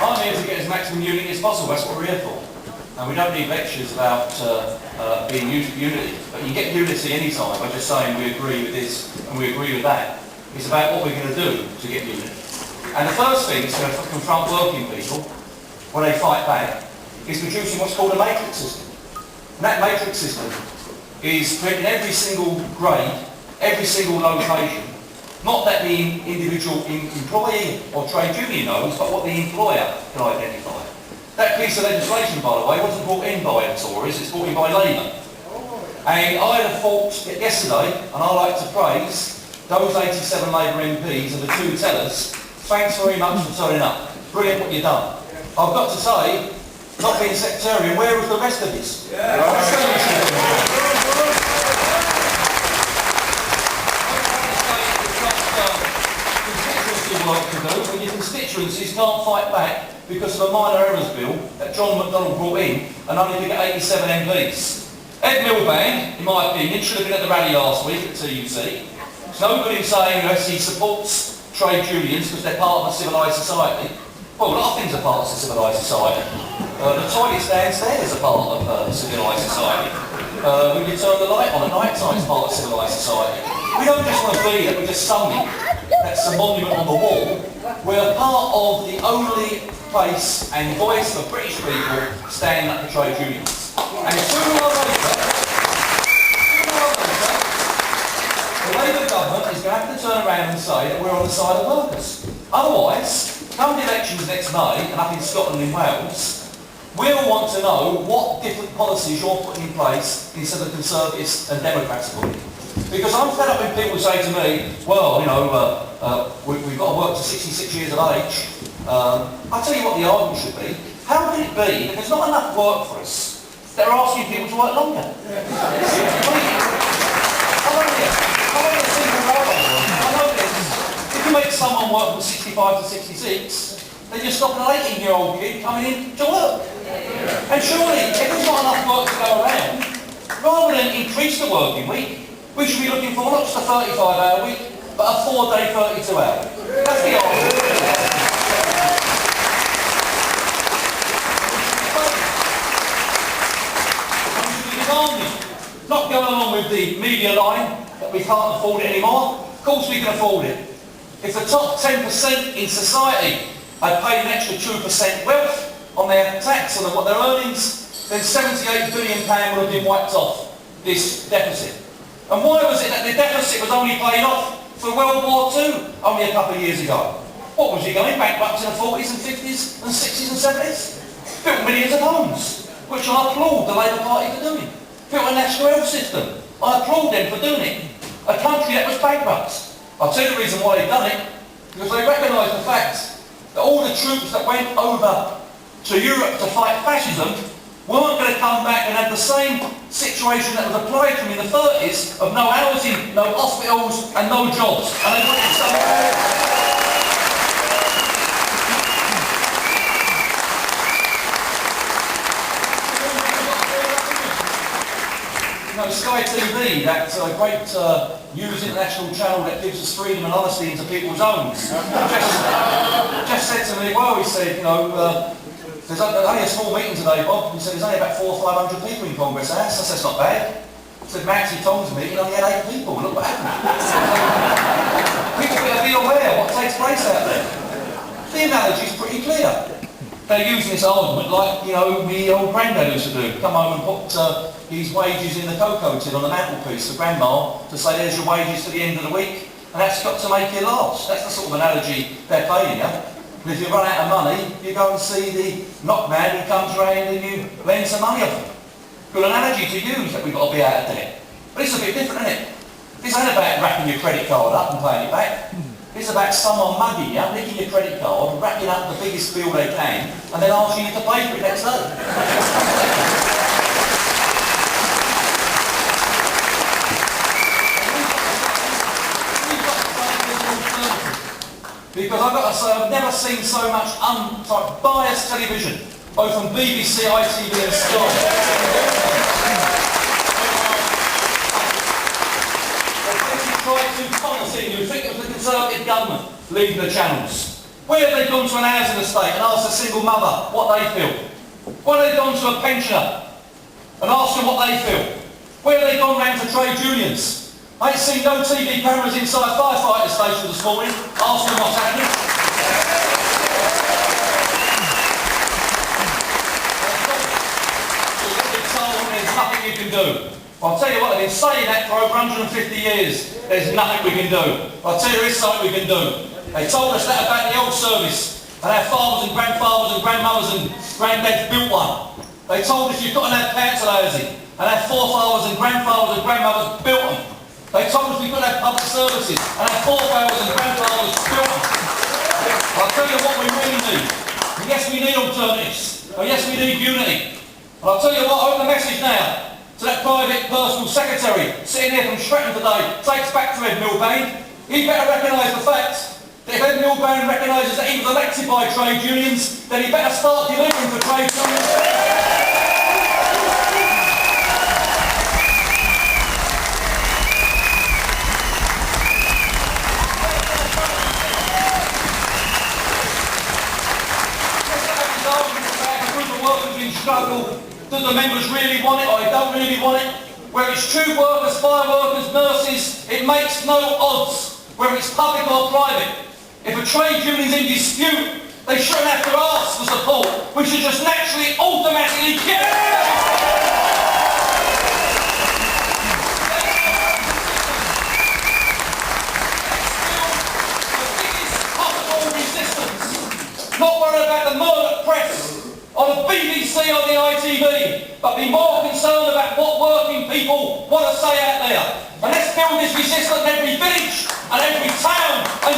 I'm here to get as maximum unity as possible. That's what we're here for. And we don't need lectures about being unity. But you get unity any time by just saying we agree with this and we agree with that. It's about what we're going to do to get unity. And the first thing is to confront working people when they fight back is producing what's called a matrix system. And that matrix system is creating every single grade, every single location, not that the individual employee or trade union knows, but what the employer can identify. That piece of legislation, by the way, wasn't brought in by the Tories, it's brought in by Labour. And I had a thought yesterday, and I like to praise those 87 Labour MPs and the two tellers. Thanks very much for turning up. Brilliant what you've done. I've got to say, not being sectarian, where was the rest of this? Work to do when your constituencies can't fight back because of a minor errors bill that John McDonnell brought in and only to get 87 MPs. Ed Miliband, in my opinion, should have been at the rally last week at TUC. It's no good in saying he supports trade unions because they're part of a civilised society. Well, a lot of things are part of a civilised society. The toilets downstairs are part of a civilised society. When you turn the light on at night time, it's part of civilised society. We don't just want to be that we're just something that's a monument on the wall. We're part of the only place and voice for British people standing up for trade unions. And sooner or later, the Labour government is going to have to turn around and say that we're on the side of workers. Otherwise, come the elections next May, and up in Scotland and Wales, we'll want to know what different policies you're putting in place instead of Conservatives and Democrats are putting. Because I'm fed up when people say to me, well, you know, we've got to work to 66 years of age. I'll tell you what the argument should be. How can it be that there's not enough work for us that are asking people to work longer? I know this. If you make someone work from 65 to 66, then you're stopping an 18-year-old kid coming in to work. And surely, if there's not enough work to go around, rather than increase the working week, we should be looking for not just a 35-hour week, but a 4-day 32-hour. That's the argument. Not going along with the media line that we can't afford it anymore. Of course we can afford it. If the top 10% in society had paid an extra 2% wealth on their tax on what their earnings, then £78 billion would have been wiped off this deficit. And why was it that the deficit was only paid off for World War II only a couple of years ago? What was it going bankrupt in the 40s and 50s and 60s and 70s? Built millions of homes, which I applaud the Labour Party for doing. Built a national health system. I applaud them for doing it. A country that was bankrupt. I'll tell you the reason why they've done it. Because they recognised the fact that all the troops that went over to Europe to fight fascism weren't going to come back and have the same situation that was applied to them in the 30s of no housing, no hospitals and no jobs. And they wanted something. Sky TV, that great news international channel that gives us freedom and honesty into people's homes, just said to me, well, he said, you know, there's only a small meeting today, Bob. He said there's only about 400 or 500 people in Congress House. I said, that's not bad. He said, Maxie Tom's meeting only had 8 people. Look what happened. People better be aware of what takes place out there. The analogy's pretty clear. They're using this argument like, you know, the old granddad used to do. Come home and put his wages in the cocoa tin on the mantelpiece for grandma to say there's your wages to the end of the week, and that's got to make you last. That's the sort of analogy they're playing you. And if you run out of money, you go and see the knockman who comes round and you lend some money off him. Good analogy to use that we've got to be out of debt. But it's a bit different, isn't it? This ain't about wrapping your credit card up and paying it back. It's about someone mugging you, nicking your credit card, wrapping up the biggest bill they can, and then asking you to pay for it next day. Because I've got to say, I've never seen so much biased television, both from BBC, ITV and Sky. They tried to policy, you think it was the Conservative government leading the channels. Where have they gone to an housing estate and asked a single mother what they feel? Where have they gone to a pensioner and asked them what they feel? Where have they gone round to trade unions? I ain't seen no TV cameras inside firefighter stations this morning asking what's happening. There's nothing you can do. I'll tell you what, they've been saying that for over 150 years. There's nothing we can do. I'll tell you there is something we can do. They told us that about the old service, and our fathers and grandfathers and grandmothers and granddads built one. They told us you've got to have council housing, and our forefathers and grandfathers and grandmothers built them. They told us we've got to have public services, and our forefathers and grandfathers built them. I'll tell you what we really need. And yes, we need alternatives. And yes, we need unity. And I'll tell you what, I hope the message now to that private personal secretary sitting here from Stratton today takes back to Ed Milbank. He better recognise the fact that if Ed Milbank recognises that he was elected by trade unions, then he better start delivering for trade unions. Struggle. Do the members really want it or they don't really want it? Whether it's tube workers, fire workers, nurses, it makes no odds whether it's public or private. If a trade union's in dispute, they shouldn't have to ask for support. We should just naturally, automatically give it. Not worry about the murder press on the BBC or the ITV, but be more concerned about what working people want to say out there. And let's build this resistance in every village and every town and